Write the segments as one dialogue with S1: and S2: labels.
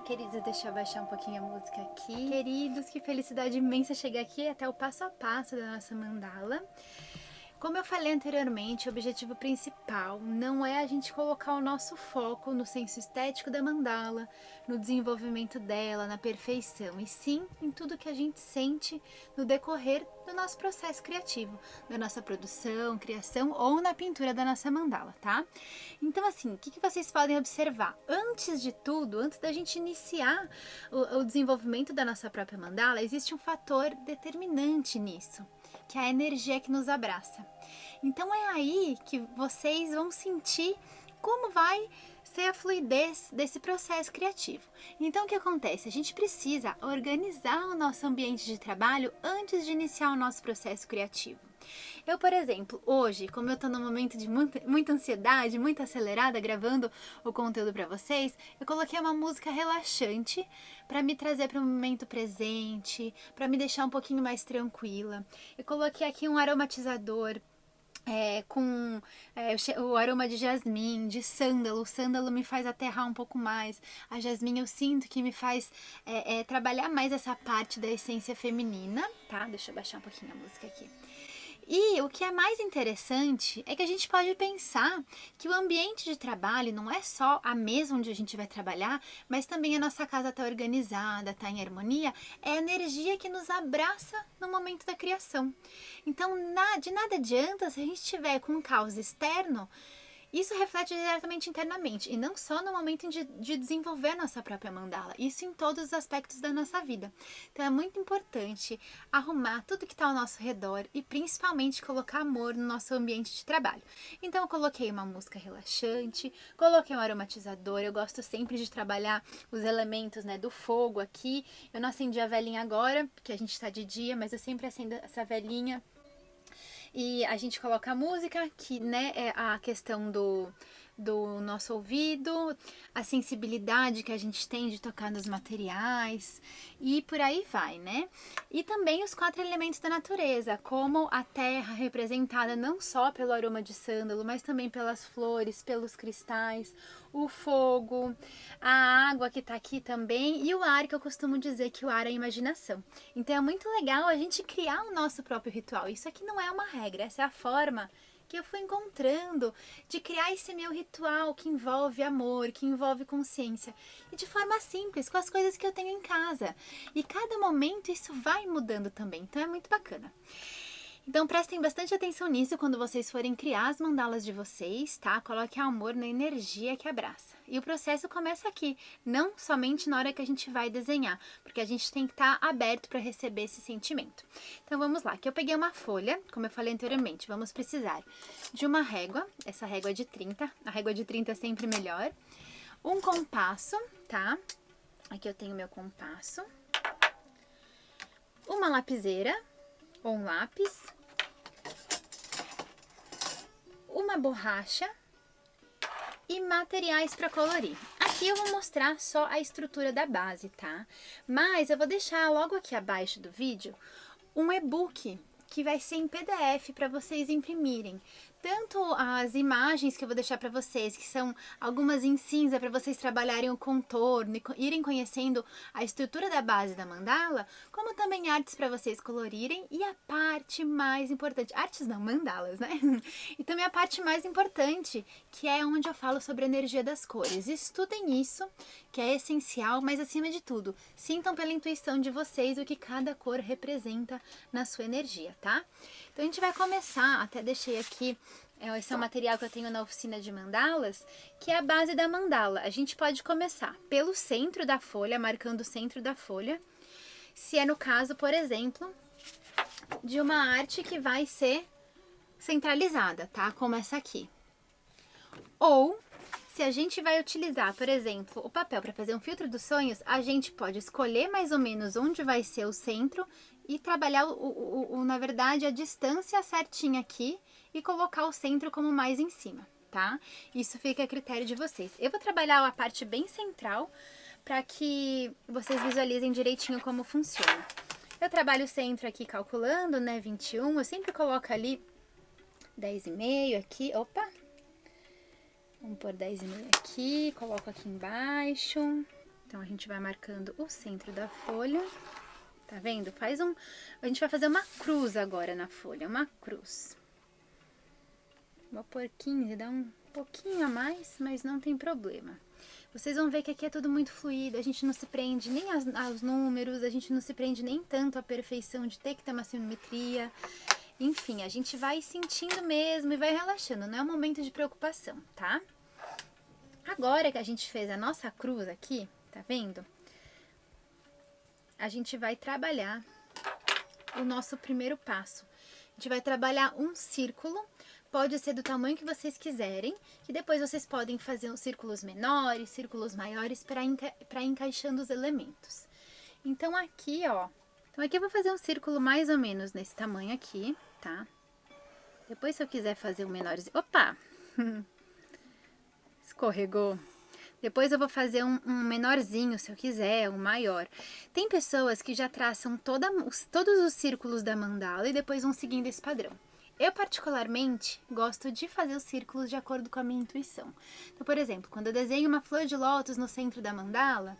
S1: queridos, deixa eu baixar um pouquinho a música aqui. Queridos, que felicidade imensa chegar aqui até o passo a passo da nossa mandala. Como eu falei anteriormente, o objetivo principal não é a gente colocar o nosso foco no senso estético da mandala, no desenvolvimento dela, na perfeição, e sim em tudo que a gente sente no decorrer do nosso processo criativo, da nossa produção, criação ou na pintura da nossa mandala, tá? Então assim, o que vocês podem observar? Antes de tudo, antes da gente iniciar o desenvolvimento da nossa própria mandala, existe um fator determinante nisso, que é a energia que nos abraça. Então é aí que vocês vão sentir como vai ser a fluidez desse processo criativo. Então o que acontece? A gente precisa organizar o nosso ambiente de trabalho antes de iniciar o nosso processo criativo. Eu, por exemplo, hoje, como eu tô num momento de muita ansiedade, muito acelerada, gravando o conteúdo para vocês, eu coloquei uma música relaxante para me trazer para o momento presente, para me deixar um pouquinho mais tranquila. Eu coloquei aqui um aromatizador com o aroma de jasmim, de sândalo. O sândalo me faz aterrar um pouco mais. A jasmim eu sinto que me faz trabalhar mais essa parte da essência feminina, tá? Deixa eu baixar um pouquinho a música aqui. E o que é mais interessante é que a gente pode pensar que o ambiente de trabalho não é só a mesa onde a gente vai trabalhar, mas também a nossa casa está organizada, está em harmonia, é a energia que nos abraça no momento da criação. Então, de nada adianta se a gente estiver com um caos externo. Isso reflete diretamente internamente, e não só no momento de desenvolver a nossa própria mandala, isso em todos os aspectos da nossa vida. Então é muito importante arrumar tudo que está ao nosso redor e principalmente colocar amor no nosso ambiente de trabalho. Então eu coloquei uma música relaxante, coloquei um aromatizador, eu gosto sempre de trabalhar os elementos, né, do fogo aqui. Eu não acendi a velinha agora, porque a gente está de dia, mas eu sempre acendo essa velinha. E a gente coloca a música, que né, é a questão do nosso ouvido, a sensibilidade que a gente tem de tocar nos materiais e por aí vai, né? E também os 4 elementos da natureza, como a terra representada não só pelo aroma de sândalo, mas também pelas flores, pelos cristais, o fogo, a água que tá aqui também e o ar, que eu costumo dizer que o ar é a imaginação. Então é muito legal a gente criar o nosso próprio ritual. Isso aqui não é uma regra, essa é a forma que eu fui encontrando de criar esse meu ritual que envolve amor, que envolve consciência. E de forma simples, com as coisas que eu tenho em casa. E cada momento isso vai mudando também, então é muito bacana. Então prestem bastante atenção nisso quando vocês forem criar as mandalas de vocês, tá? Coloquem amor na energia que abraça. E o processo começa aqui, não somente na hora que a gente vai desenhar, porque a gente tem que estar aberto para receber esse sentimento. Então vamos lá, que eu peguei uma folha, como eu falei anteriormente, vamos precisar de uma régua, essa régua é de 30, a régua de 30 é sempre melhor, um compasso, tá? Aqui eu tenho meu compasso, uma lapiseira, ou um lápis, uma borracha e materiais para colorir. Aqui eu vou mostrar só a estrutura da base, tá? Mas eu vou deixar logo aqui abaixo do vídeo um e-book que vai ser em PDF para vocês imprimirem. Tanto as imagens que eu vou deixar para vocês, que são algumas em cinza para vocês trabalharem o contorno e irem conhecendo a estrutura da base da mandala, como também artes para vocês colorirem e a parte mais importante, artes não, mandalas, né? E também a parte mais importante, que é onde eu falo sobre a energia das cores. Estudem isso, que é essencial, mas acima de tudo, sintam pela intuição de vocês o que cada cor representa na sua energia, tá? Então a gente vai começar, até deixei aqui, esse é o material que eu tenho na oficina de mandalas, que é a base da mandala. A gente pode começar pelo centro da folha, marcando o centro da folha, se é no caso, por exemplo, de uma arte que vai ser centralizada, tá? Como essa aqui. Ou, se a gente vai utilizar, por exemplo, o papel para fazer um filtro dos sonhos, a gente pode escolher mais ou menos onde vai ser o centro e trabalhar, na verdade, a distância certinha aqui e colocar o centro como mais em cima, tá? Isso fica a critério de vocês. Eu vou trabalhar a parte bem central para que vocês visualizem direitinho como funciona. Eu trabalho o centro aqui calculando, né, 21, eu sempre coloco ali 10,5 aqui, opa! Vamos pôr 10,5 aqui, coloco aqui embaixo, Então, a gente vai marcando o centro da folha, tá vendo? A gente vai fazer uma cruz agora na folha, uma cruz. Vou pôr 15, dá um pouquinho a mais, mas não tem problema. Vocês vão ver que aqui é tudo muito fluido, a gente não se prende nem aos números, a gente não se prende nem tanto à perfeição de ter que ter uma simetria. Enfim, a gente vai sentindo mesmo e vai relaxando, não é um momento de preocupação, tá? Agora que a gente fez a nossa cruz aqui, tá vendo? A gente vai trabalhar o nosso primeiro passo. A gente vai trabalhar um círculo, pode ser do tamanho que vocês quiserem, que depois vocês podem fazer uns círculos menores, círculos maiores para encaixando os elementos. Então aqui, ó, eu vou fazer um círculo mais ou menos nesse tamanho aqui, tá? Depois se eu quiser fazer um menorzinho, opa! Escorregou. Depois eu vou fazer um menorzinho, se eu quiser, um maior. Tem pessoas que já traçam todos os círculos da mandala e depois vão seguindo esse padrão. Eu, particularmente, gosto de fazer os círculos de acordo com a minha intuição. Então, por exemplo, quando eu desenho uma flor de lótus no centro da mandala,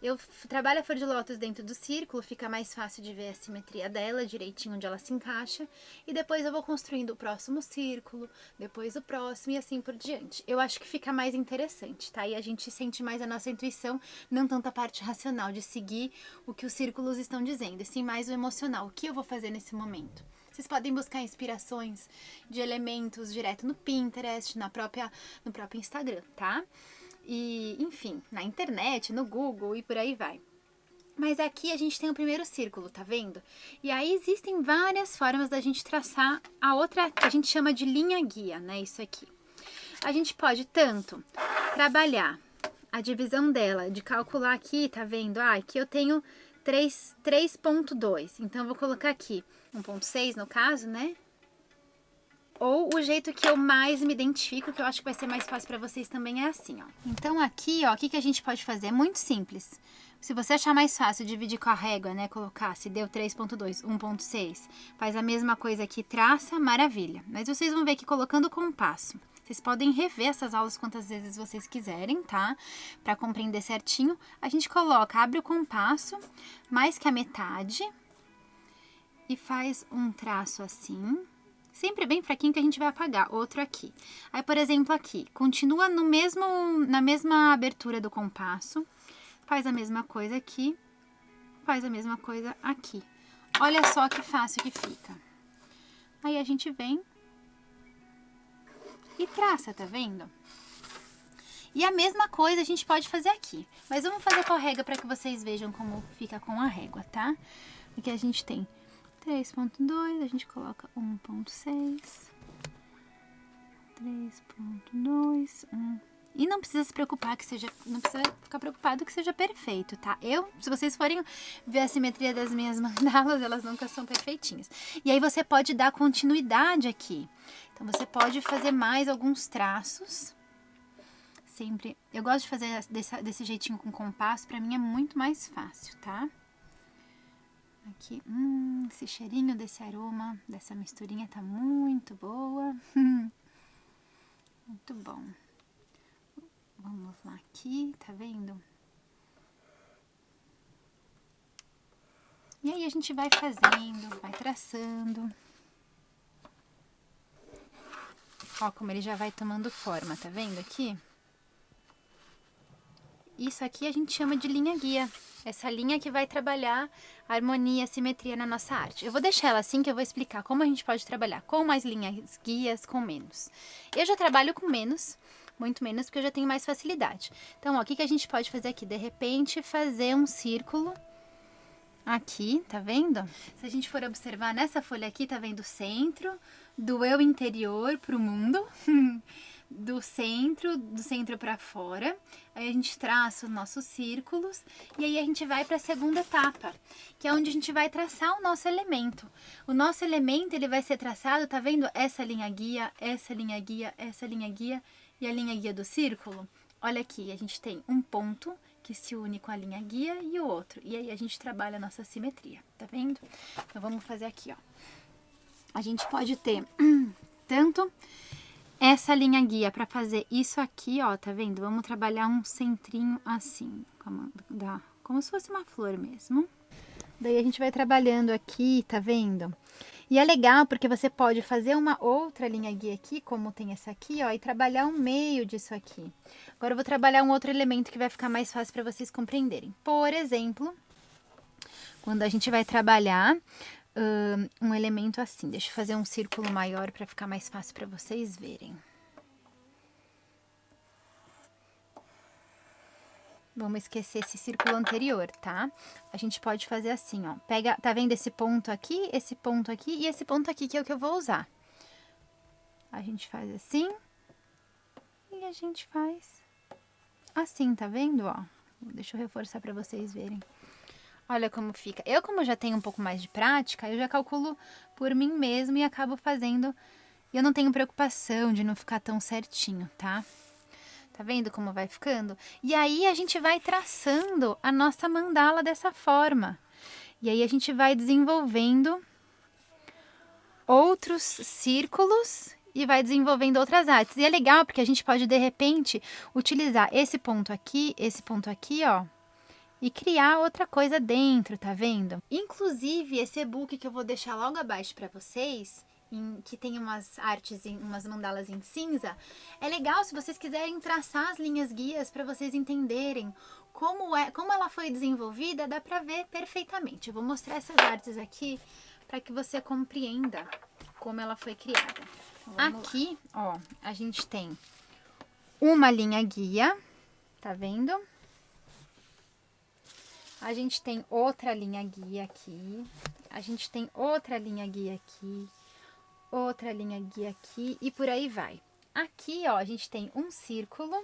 S1: eu trabalho a flor de lótus dentro do círculo, fica mais fácil de ver a simetria dela, direitinho onde ela se encaixa. E depois eu vou construindo o próximo círculo, depois o próximo e assim por diante. Eu acho que fica mais interessante, tá? E a gente sente mais a nossa intuição, não tanto a parte racional de seguir o que os círculos estão dizendo, e sim mais o emocional. O que eu vou fazer nesse momento? Vocês podem buscar inspirações de elementos direto no Pinterest, no próprio Instagram, tá? E, enfim, na internet, no Google e por aí vai. Mas aqui a gente tem o primeiro círculo, tá vendo? E aí existem várias formas da gente traçar a outra, que a gente chama de linha guia, né? Isso aqui. A gente pode tanto trabalhar a divisão dela, de calcular aqui, tá vendo? Ah, aqui eu tenho 3.2, então eu vou colocar aqui 1.6 no caso, né? Ou o jeito que eu mais me identifico, que eu acho que vai ser mais fácil para vocês também, é assim, ó. Então aqui, ó, o que a gente pode fazer? É muito simples. Se você achar mais fácil dividir com a régua, né, colocar, se deu 3.2, 1.6, faz a mesma coisa aqui, traça, maravilha. Mas vocês vão ver que colocando o compasso, vocês podem rever essas aulas quantas vezes vocês quiserem, tá? Para compreender certinho, a gente coloca, abre o compasso, mais que a metade, e faz um traço assim, sempre bem fraquinho que a gente vai apagar, outro aqui. Aí, por exemplo, aqui, continua na mesma abertura do compasso, faz a mesma coisa aqui, faz a mesma coisa aqui. Olha só que fácil que fica. Aí a gente vem e traça, tá vendo? E a mesma coisa a gente pode fazer aqui, mas vamos fazer com a régua para que vocês vejam como fica com a régua, tá? Aqui a gente tem 3.2, a gente coloca 1.6, 3.2, 1. E não precisa se preocupar não precisa ficar preocupado que seja perfeito, tá? Se vocês forem ver a simetria das minhas mandalas, elas nunca são perfeitinhas. E aí você pode dar continuidade aqui. Então você pode fazer mais alguns traços. Sempre, eu gosto de fazer desse jeitinho com compasso, pra mim é muito mais fácil, tá? Aqui, esse cheirinho desse aroma, dessa misturinha tá muito boa. Muito bom. Vamos lá aqui, tá vendo? E aí a gente vai fazendo, vai traçando. Ó como ele já vai tomando forma, tá vendo aqui? Isso aqui a gente chama de linha guia. Essa linha que vai trabalhar a harmonia, a simetria na nossa arte. Eu vou deixar ela assim que eu vou explicar como a gente pode trabalhar com mais linhas guias, com menos. Eu já trabalho com menos, muito menos, porque eu já tenho mais facilidade. Então, ó, o que a gente pode fazer aqui? De repente, fazer um círculo aqui, tá vendo? Se a gente for observar nessa folha aqui, tá vendo o centro do eu interior pro mundo. Do centro para fora, aí a gente traça os nossos círculos e aí a gente vai para a segunda etapa, que é onde a gente vai traçar o nosso elemento. O nosso elemento, ele vai ser traçado, tá vendo? Essa linha guia, essa linha guia, essa linha guia e a linha guia do círculo. Olha aqui, a gente tem um ponto que se une com a linha guia e o outro, e aí a gente trabalha a nossa simetria, tá vendo? Então vamos fazer aqui, ó. A gente pode ter tanto essa linha guia para fazer isso aqui, ó, tá vendo? Vamos trabalhar um centrinho assim, como se fosse uma flor mesmo. Daí a gente vai trabalhando aqui, tá vendo? E é legal porque você pode fazer uma outra linha guia aqui, como tem essa aqui, ó, e trabalhar o meio disso aqui. Agora eu vou trabalhar um outro elemento que vai ficar mais fácil para vocês compreenderem. Por exemplo, quando a gente vai trabalhar um elemento assim, deixa eu fazer um círculo maior para ficar mais fácil para vocês verem. Vamos esquecer esse círculo anterior, tá? A gente pode fazer assim, ó. Pega, tá vendo esse ponto aqui e esse ponto aqui, que é o que eu vou usar. A gente faz assim e a gente faz assim, tá vendo, ó? Deixa eu reforçar para vocês verem. Olha como fica. Eu, como já tenho um pouco mais de prática, eu já calculo por mim mesmo e acabo fazendo. E eu não tenho preocupação de não ficar tão certinho, tá? Tá vendo como vai ficando? E aí a gente vai traçando a nossa mandala dessa forma. E aí a gente vai desenvolvendo outros círculos e vai desenvolvendo outras artes. E é legal porque a gente pode, de repente, utilizar esse ponto aqui, ó, e criar outra coisa dentro, tá vendo? Inclusive, esse e-book que eu vou deixar logo abaixo para vocês, que tem umas artes, umas mandalas em cinza, é legal se vocês quiserem traçar as linhas guias para vocês entenderem como ela foi desenvolvida, dá para ver perfeitamente. Eu vou mostrar essas artes aqui para que você compreenda como ela foi criada. Então, aqui, ó, a gente tem uma linha guia, tá vendo? A gente tem outra linha guia aqui, a gente tem outra linha guia aqui, outra linha guia aqui e por aí vai. Aqui, ó, a gente tem um círculo.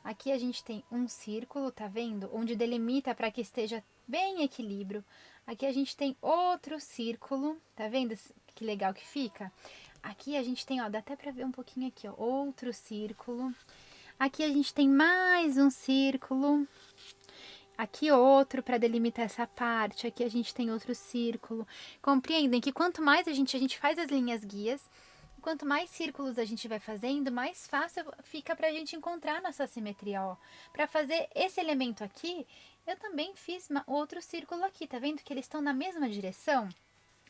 S1: Aqui a gente tem um círculo, tá vendo? Onde delimita para que esteja bem em equilíbrio. Aqui a gente tem outro círculo, tá vendo que legal que fica? Aqui a gente tem, ó, dá até para ver um pouquinho aqui, ó, outro círculo. Aqui a gente tem mais um círculo. Aqui outro para delimitar essa parte, aqui a gente tem outro círculo. Compreendem que quanto mais a gente faz as linhas guias, quanto mais círculos a gente vai fazendo, mais fácil fica para a gente encontrar nossa simetria, ó. Para fazer esse elemento aqui, eu também fiz outro círculo aqui, tá vendo que eles estão na mesma direção?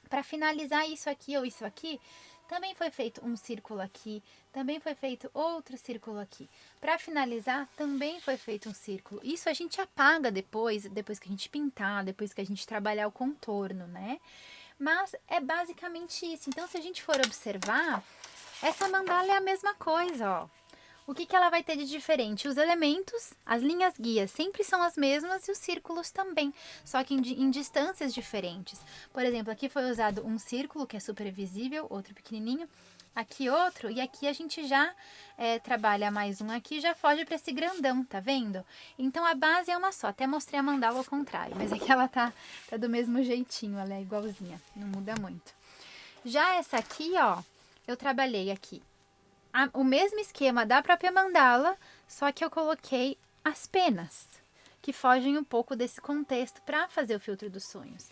S1: Para finalizar isso aqui ou isso aqui, também foi feito um círculo aqui, também foi feito outro círculo aqui. Para finalizar, também foi feito um círculo. Isso a gente apaga depois que a gente pintar, depois que a gente trabalhar o contorno, né? Mas é basicamente isso. Então, se a gente for observar, essa mandala é a mesma coisa, ó. O que ela vai ter de diferente? Os elementos, as linhas guias sempre são as mesmas e os círculos também, só que em distâncias diferentes. Por exemplo, aqui foi usado um círculo que é super visível, outro pequenininho, aqui outro, e aqui a gente já trabalha mais um aqui, já foge para esse grandão, tá vendo? Então a base é uma só, até mostrei a mandala ao contrário, mas aqui ela tá do mesmo jeitinho, ela é igualzinha, não muda muito. Já essa aqui, ó, eu trabalhei aqui o mesmo esquema da própria mandala, só que eu coloquei as penas, que fogem um pouco desse contexto para fazer o filtro dos sonhos.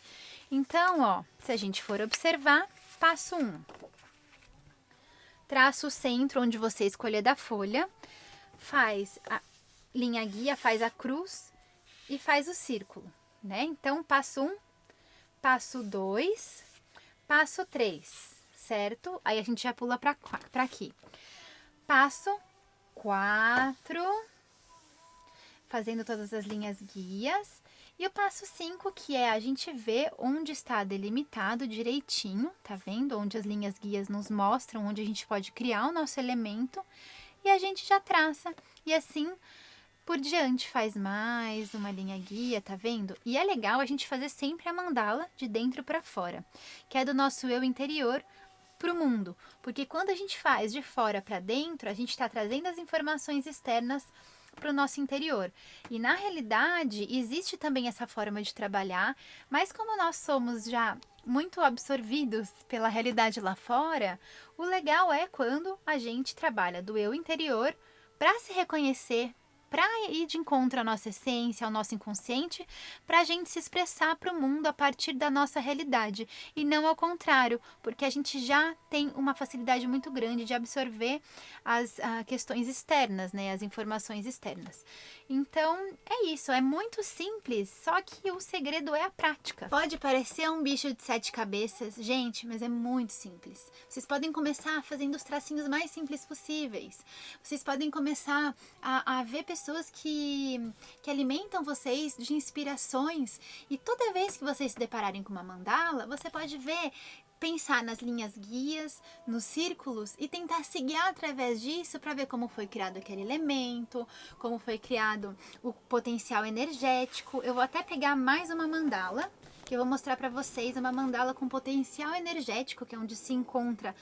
S1: Então, ó, se a gente for observar, passo 1. Traça o centro onde você escolher da folha, faz a linha guia, faz a cruz e faz o círculo, né? Então, passo 1, passo 2, passo 3, certo? Aí a gente já pula para aqui. Passo 4, fazendo todas as linhas guias. E o passo 5, que é a gente ver onde está delimitado direitinho, tá vendo? Onde as linhas guias nos mostram, onde a gente pode criar o nosso elemento. E a gente já traça. E assim por diante, faz mais uma linha guia, tá vendo? E é legal a gente fazer sempre a mandala de dentro para fora, que é do nosso eu interior para o mundo, porque quando a gente faz de fora para dentro, a gente está trazendo as informações externas para o nosso interior. E na realidade, existe também essa forma de trabalhar, mas como nós somos já muito absorvidos pela realidade lá fora, o legal é quando a gente trabalha do eu interior para se reconhecer para ir de encontro à nossa essência, ao nosso inconsciente, para a gente se expressar para o mundo a partir da nossa realidade, e não ao contrário, porque a gente já tem uma facilidade muito grande de absorver as questões externas, né, as informações externas. Então, é isso, é muito simples, só que o segredo é a prática. Pode parecer um bicho de 7 cabeças, gente, mas é muito simples. Vocês podem começar fazendo os tracinhos mais simples possíveis. Vocês podem começar a ver pessoas que alimentam vocês de inspirações, e toda vez que vocês se depararem com uma mandala, você pode ver, pensar nas linhas guias, nos círculos e tentar seguir através disso para ver como foi criado aquele elemento, como foi criado o potencial energético. Eu vou até pegar mais uma mandala, que eu vou mostrar para vocês, uma mandala com potencial energético, que é onde se encontra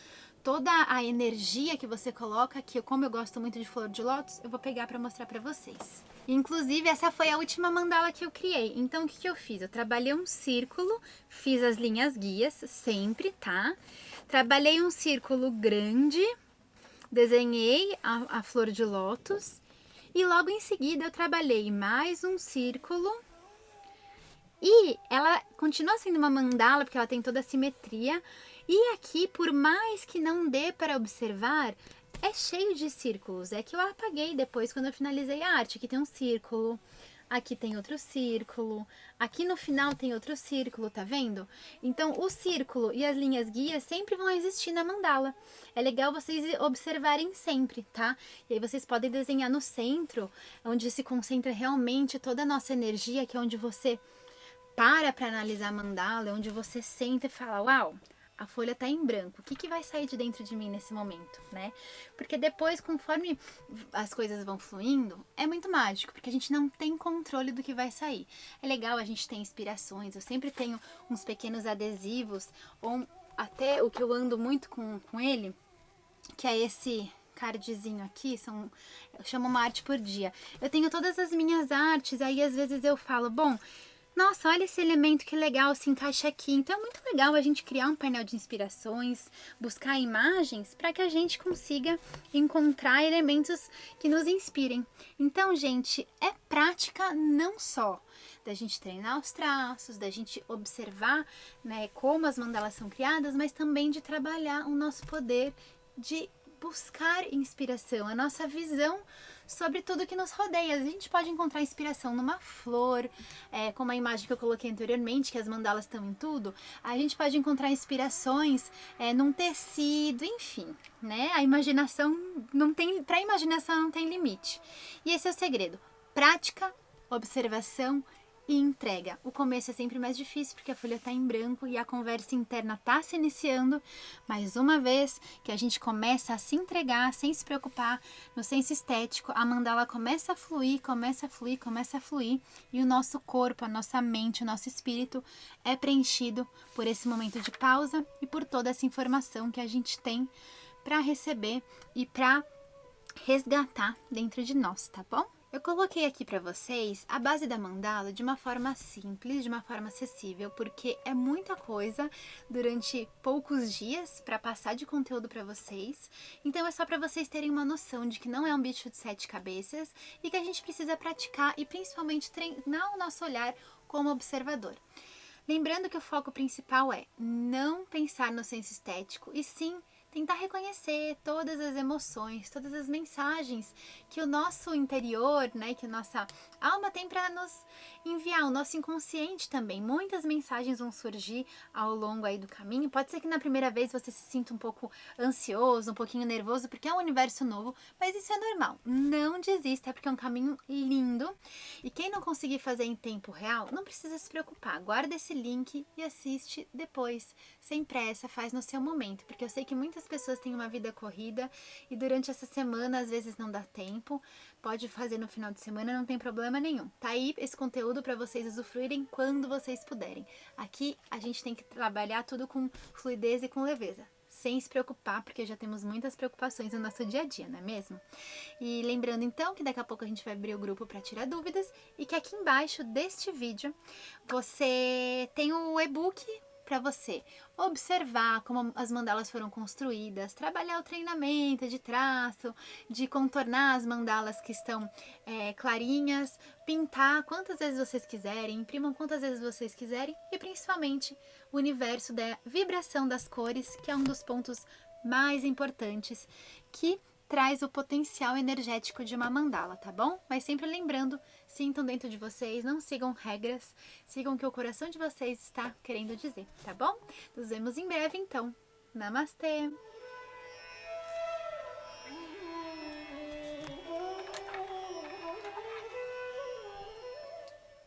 S1: toda a energia que você coloca, que como eu gosto muito de flor de lótus, eu vou pegar para mostrar para vocês. Inclusive, essa foi a última mandala que eu criei. Então, o que eu fiz? Eu trabalhei um círculo, fiz as linhas guias, sempre, tá? Trabalhei um círculo grande, desenhei a flor de lótus, e logo em seguida eu trabalhei mais um círculo. E ela continua sendo uma mandala, porque ela tem toda a simetria. E aqui, por mais que não dê para observar, é cheio de círculos. É que eu apaguei depois quando eu finalizei a arte. Aqui tem um círculo, aqui tem outro círculo, aqui no final tem outro círculo, tá vendo? Então, o círculo e as linhas guias sempre vão existir na mandala. É legal vocês observarem sempre, tá? E aí vocês podem desenhar no centro, onde se concentra realmente toda a nossa energia, que é onde você para analisar a mandala, onde você senta e fala, uau, a folha tá em branco, o que vai sair de dentro de mim nesse momento, né? Porque depois, conforme as coisas vão fluindo, é muito mágico, porque a gente não tem controle do que vai sair. É legal a gente ter inspirações, eu sempre tenho uns pequenos adesivos, ou até o que eu ando muito com ele, que é esse cardzinho aqui, eu chamo uma arte por dia. Eu tenho todas as minhas artes, aí às vezes eu falo, bom, nossa, olha esse elemento que legal, se encaixa aqui. Então é muito legal a gente criar um painel de inspirações, buscar imagens para que a gente consiga encontrar elementos que nos inspirem. Então, gente, é prática não só da gente treinar os traços, da gente observar, né, como as mandalas são criadas, mas também de trabalhar o nosso poder de buscar inspiração, a nossa visão sobre tudo que nos rodeia. A gente pode encontrar inspiração numa flor, como a imagem que eu coloquei anteriormente, que as mandalas estão em tudo. A gente pode encontrar inspirações num tecido, enfim, né? A imaginação não tem, para a imaginação não tem limite. E esse é o segredo: prática, observação e entrega. O começo é sempre mais difícil porque a folha está em branco e a conversa interna está se iniciando, mas uma vez que a gente começa a se entregar sem se preocupar no senso estético, a mandala começa a fluir, começa a fluir, começa a fluir, e o nosso corpo, a nossa mente, o nosso espírito é preenchido por esse momento de pausa e por toda essa informação que a gente tem para receber e para resgatar dentro de nós, tá bom? Eu coloquei aqui para vocês a base da mandala de uma forma simples, de uma forma acessível, porque é muita coisa durante poucos dias para passar de conteúdo para vocês. Então é só para vocês terem uma noção de que não é um bicho de 7 cabeças e que a gente precisa praticar e principalmente treinar o nosso olhar como observador. Lembrando que o foco principal é não pensar no senso estético e sim tentar reconhecer todas as emoções, todas as mensagens que o nosso interior, né, que a nossa alma tem para nos enviar, o nosso inconsciente também. Muitas mensagens vão surgir ao longo aí do caminho. Pode ser que na primeira vez você se sinta um pouco ansioso, um pouquinho nervoso, porque é um universo novo, mas isso é normal. Não desista, porque é um caminho lindo. E quem não conseguir fazer em tempo real, não precisa se preocupar. Guarda esse link e assiste depois, sem pressa, faz no seu momento, porque eu sei que muitas pessoas têm uma vida corrida e durante essa semana às vezes não dá tempo. Pode fazer no final de semana, não tem problema nenhum. Tá aí esse conteúdo para vocês usufruírem quando vocês puderem. Aqui a gente tem que trabalhar tudo com fluidez e com leveza, sem se preocupar, porque já temos muitas preocupações no nosso dia a dia, não é mesmo? E lembrando então que daqui a pouco a gente vai abrir o grupo para tirar dúvidas e que aqui embaixo deste vídeo você tem o e-book para você observar como as mandalas foram construídas, trabalhar o treinamento de traço, de contornar as mandalas que estão clarinhas, pintar quantas vezes vocês quiserem, imprimam quantas vezes vocês quiserem e principalmente o universo da vibração das cores, que é um dos pontos mais importantes que traz o potencial energético de uma mandala, tá bom? Mas sempre lembrando, sintam dentro de vocês, não sigam regras, sigam o que o coração de vocês está querendo dizer, tá bom? Nos vemos em breve, então. Namastê!